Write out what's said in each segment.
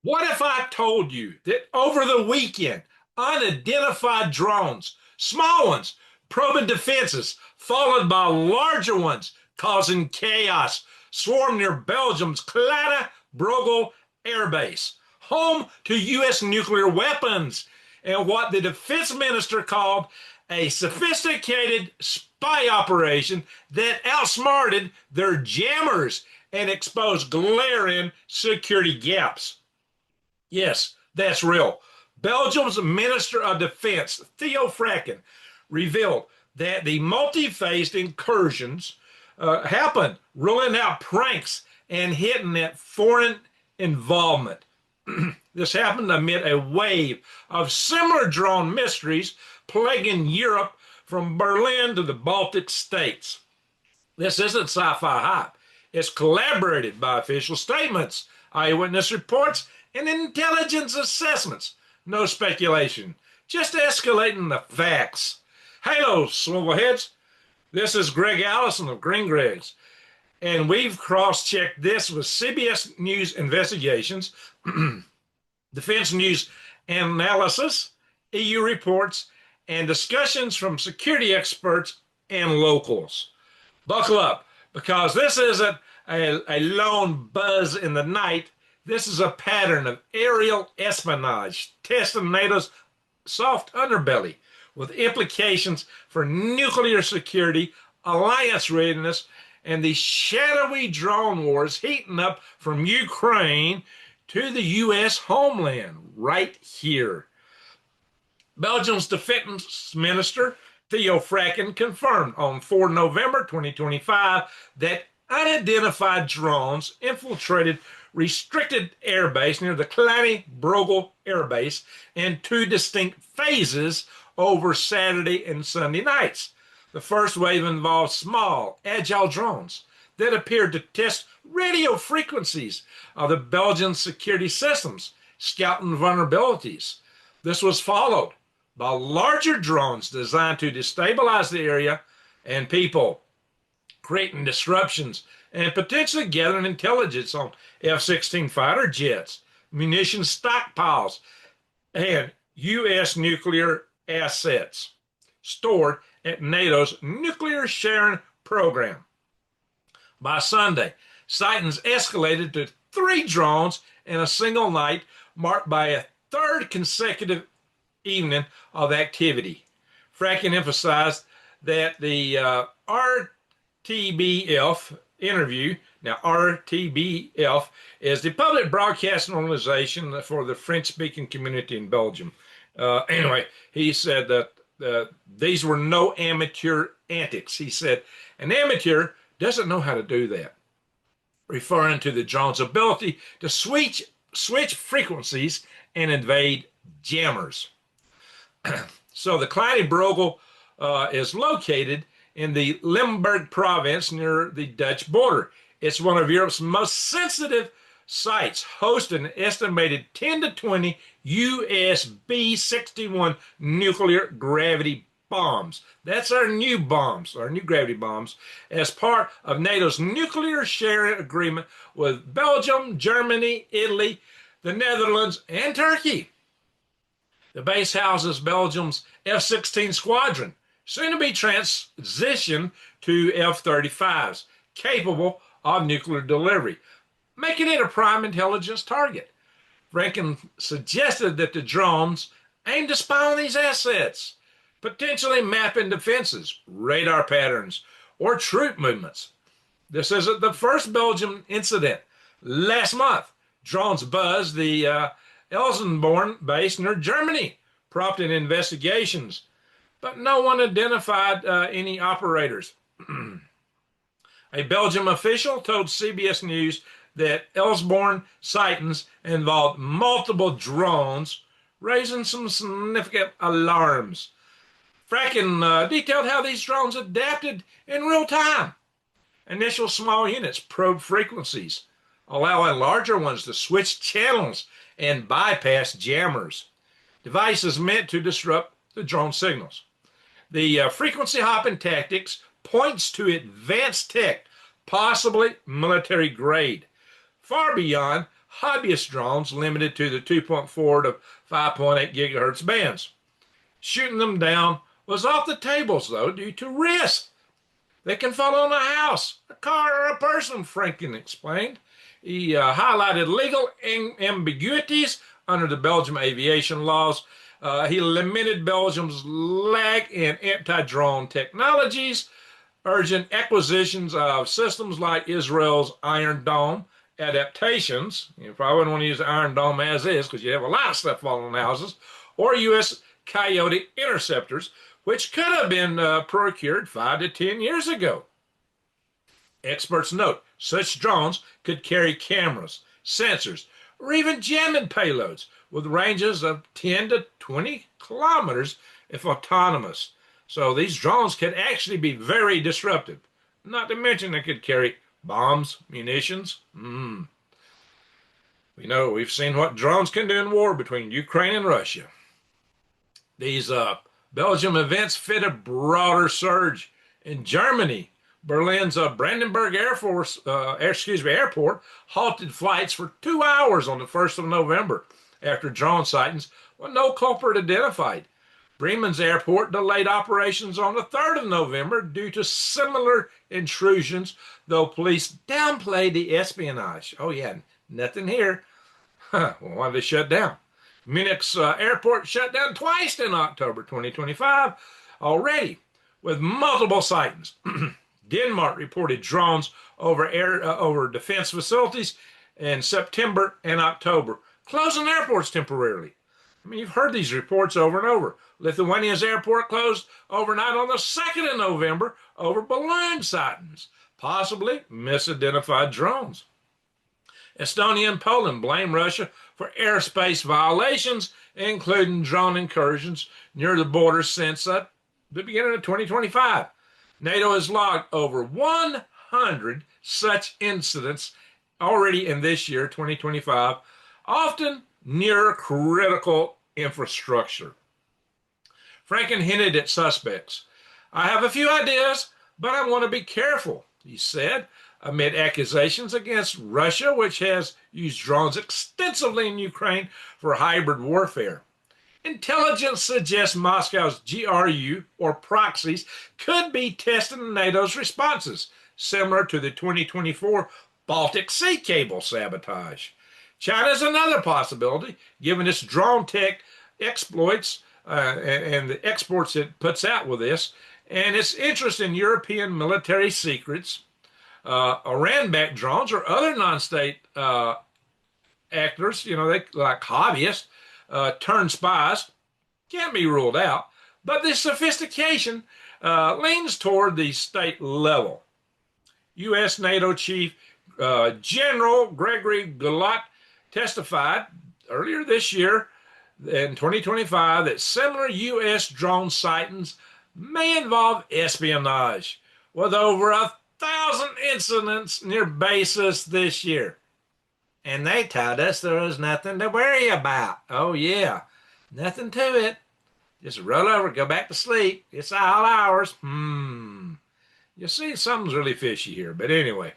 What if I told you that over the weekend, unidentified drones, small ones, probing defenses, followed by larger ones, causing chaos, swarmed near Belgium's Kleine Brogel Air Base, home to U.S. nuclear weapons, and what the defense minister called a sophisticated spy operation that outsmarted their jammers and exposed glaring security gaps. Yes, that's real. Belgium's Minister of Defense, Theo Fraken, revealed that the multi-phased incursions happened, ruling out pranks and hinting at foreign involvement. This happened amid a wave of similar drone mysteries plaguing Europe from Berlin to the Baltic states. This isn't sci-fi hype. It's collaborated by official statements, eyewitness reports, and intelligence assessments. No speculation, just escalating the facts. Hello, swivelheads. This is Greg Allison of Green Gregs, and we've cross-checked this with CBS News investigations, Defense News analysis, EU reports, and discussions from security experts and locals. Buckle up, because this isn't a lone buzz in the night. This is a pattern of aerial espionage, testing NATO's soft underbelly, with implications for nuclear security, alliance readiness, and the shadowy drone wars heating up from Ukraine to the U.S. homeland right here. Belgium's defense minister, Theo Fraken, confirmed on 4 November 2025 that unidentified drones infiltrated restricted airbase near the Kleine Brogel Air Base in 2 distinct phases over Saturday and Sunday nights. The first wave involved small, agile drones that appeared to test radio frequencies of the Belgian security systems, scouting vulnerabilities. This was followed by larger drones designed to destabilize the area and people, creating disruptions and potentially gathering intelligence on F-16 fighter jets, munition stockpiles, and U.S. nuclear assets stored at NATO's nuclear sharing program. By Sunday, sightings escalated to 3 drones in a single night, marked by a third consecutive evening of activity. Fraken emphasized that the RTBF interview, now RTBF is the public broadcasting organization for the French-speaking community in Belgium. Anyway, he said that these were no amateur antics. He said, an amateur doesn't know how to do that, referring to the drone's ability to switch frequencies and invade jammers. So the Kleine Brogel is located in the Limburg province near the Dutch border. It's one of Europe's most sensitive sites, hosting an estimated 10 to 20 US B-61 nuclear gravity bombs. That's our new bombs, our new gravity bombs, as part of NATO's nuclear sharing agreement with Belgium, Germany, Italy, the Netherlands, and Turkey. The base houses Belgium's F-16 squadron, soon to be transitioned to F-35s, capable of nuclear delivery, making it a prime intelligence target. Fraken suggested that the drones aim to spy on these assets, potentially mapping defenses, radar patterns, or troop movements. This isn't the first Belgian incident. Last month, drones buzzed the Elsenborn base near Germany, prompting investigations, but no one identified any operators. A Belgium official told CBS News that Elsborn sightings involved multiple drones, raising some significant alarms. Fraken detailed how these drones adapted in real time. Initial small units probe frequencies, allowing larger ones to switch channels and bypass jammers, devices meant to disrupt the drone signals. The frequency hopping tactics points to advanced tech, possibly military grade. far beyond hobbyist drones limited to the 2.4 to 5.8 gigahertz bands. Shooting them down was off the tables, though, due to risk. They can fall on a house, a car, or a person, Franken explained. He highlighted legal ambiguities under the Belgium aviation laws. He limited Belgium's lag in anti-drone technologies, urging acquisitions of systems like Israel's Iron Dome adaptations. You probably wouldn't want to use the Iron Dome as is because you have a lot of stuff falling on houses, or U.S. Coyote interceptors, which could have been procured 5 to 10 years ago. Experts note such drones could carry cameras, sensors, or even jamming payloads with ranges of 10 to 20 kilometers if autonomous. So these drones could actually be very disruptive. Not to mention they could carry bombs, munitions. We've seen what drones can do in war between Ukraine and Russia. These Belgium events fit a broader surge. In Germany, Berlin's Brandenburg Airport halted flights for 2 hours on the 1st of November after drone sightings with no culprit identified. Bremen's airport delayed operations on the 3rd of November due to similar intrusions, though police downplayed the espionage. Oh yeah, nothing here. Well, why did they shut down? Munich's airport shut down twice in October 2025 already, with multiple sightings. Denmark reported drones over defense facilities in September and October, closing airports temporarily. I mean, you've heard these reports over and over. Lithuania's airport closed overnight on the 2nd of November over balloon sightings, possibly misidentified drones. Estonia and Poland blame Russia for airspace violations, including drone incursions near the border since the beginning of 2025. NATO has logged over 100 such incidents already in this year, 2025, often near critical infrastructure. Franken hinted at suspects. I have a few ideas, but I want to be careful, he said, amid accusations against Russia, which has used drones extensively in Ukraine for hybrid warfare. Intelligence suggests Moscow's GRU, or proxies, could be testing NATO's responses, similar to the 2024 Baltic Sea cable sabotage. China is another possibility, given its drone tech exploits and the exports it puts out with this, and its interest in European military secrets. Iran-backed drones or other non-state actors, they like hobbyists, turned spies, can't be ruled out, but the sophistication leans toward the state level. U.S. NATO Chief General Gregory Gulat testified earlier this year in 2025 that similar U.S. drone sightings may involve espionage, with over 1,000 incidents near bases this year. And they told us there was nothing to worry about. Oh, yeah. Nothing to it. Just roll over, go back to sleep. It's all ours. You see, something's really fishy here. But anyway,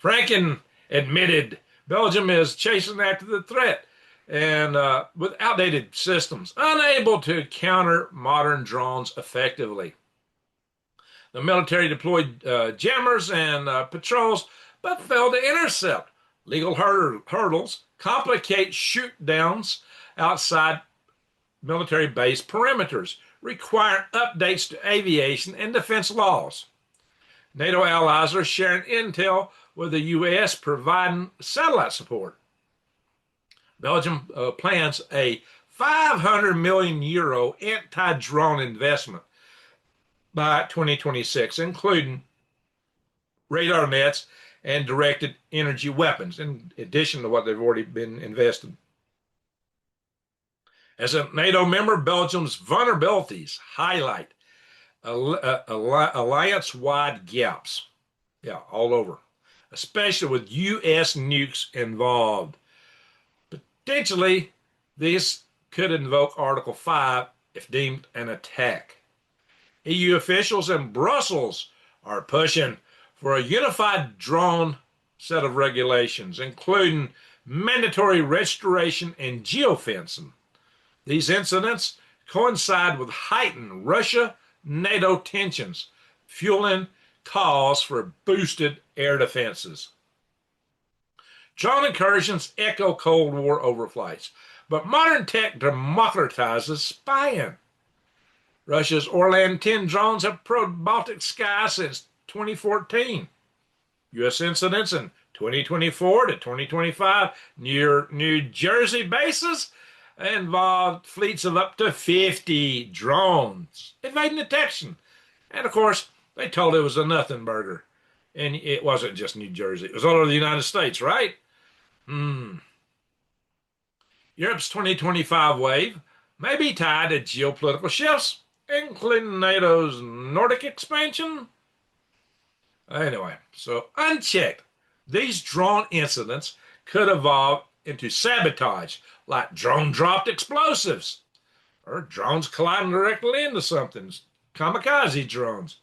Franken admitted Belgium is chasing after the threat and with outdated systems, unable to counter modern drones effectively. The military deployed jammers and patrols, but failed to intercept. Legal hurdles complicate shoot downs outside military base perimeters, require updates to aviation and defense laws. NATO allies are sharing intel with the U.S. providing satellite support. Belgium plans a 500 million euro anti-drone investment by 2026, including radar nets and directed energy weapons, in addition to what they've already been invested. As a NATO member, Belgium's vulnerabilities highlight alliance-wide gaps, all over, especially with U.S. nukes involved. Potentially, this could invoke Article 5 if deemed an attack. EU officials in Brussels are pushing for a unified drone set of regulations, including mandatory registration and geofencing. These incidents coincide with heightened Russia-NATO tensions, fueling calls for boosted air defenses. Drone incursions echo Cold War overflights, but modern tech democratizes spying. Russia's Orlan 10 drones have probed Baltic skies since 2014. U.S. incidents in 2024 to 2025 near New Jersey bases involved fleets of up to 50 drones evading detection. And of course, they told it was a nothing burger. And it wasn't just New Jersey, it was all over the United States, right? Europe's 2025 wave may be tied to geopolitical shifts, including NATO's Nordic expansion. Anyway, so unchecked, these drone incidents could evolve into sabotage, like drone-dropped explosives, or drones colliding directly into something, kamikaze drones.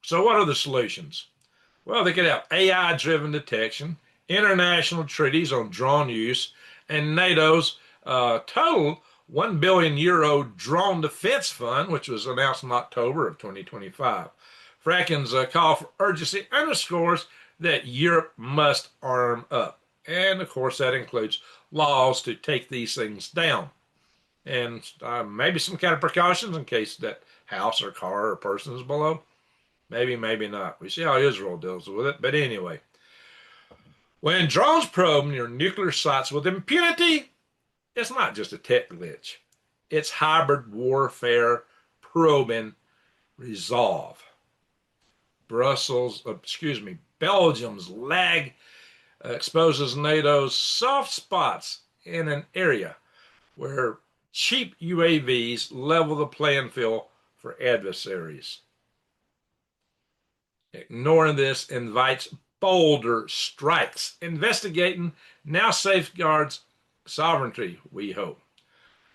So what are the solutions? Well, they could have AI-driven detection, international treaties on drone use, and NATO's total €1 billion drone defense fund, which was announced in October of 2025. Fraken's call for urgency underscores that Europe must arm up. And of course, that includes laws to take these things down. And maybe some kind of precautions in case that house or car or person is below. Maybe, maybe not. We see how Israel deals with it. But anyway, when drones probe near nuclear sites with impunity, it's not just a tech glitch. It's hybrid warfare probing resolve. Belgium's lag exposes NATO's soft spots in an area where cheap UAVs level the playing field for adversaries. Ignoring this invites bolder strikes. Investigating now safeguards sovereignty, we hope.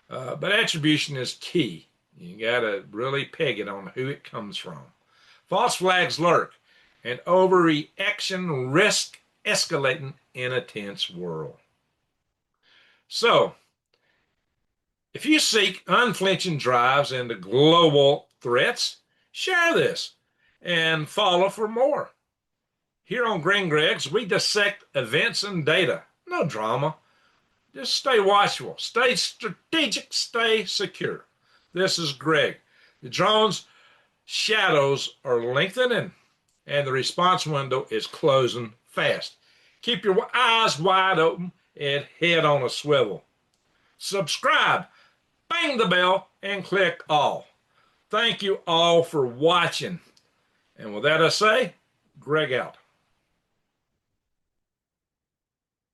But attribution is key. You got to really peg it on who it comes from. False flags lurk, and overreaction risk escalating in a tense world. So, if you seek unflinching drives into global threats, share this and follow for more. Here on Green Greg's, we dissect events and data. No drama. Just stay watchful, stay strategic, stay secure. This is Greg. The drones' shadows are lengthening, and the response window is closing fast. Keep your eyes wide open and head on a swivel. Subscribe, bang the bell, and click all. Thank you all for watching. And with that I say, Greg out.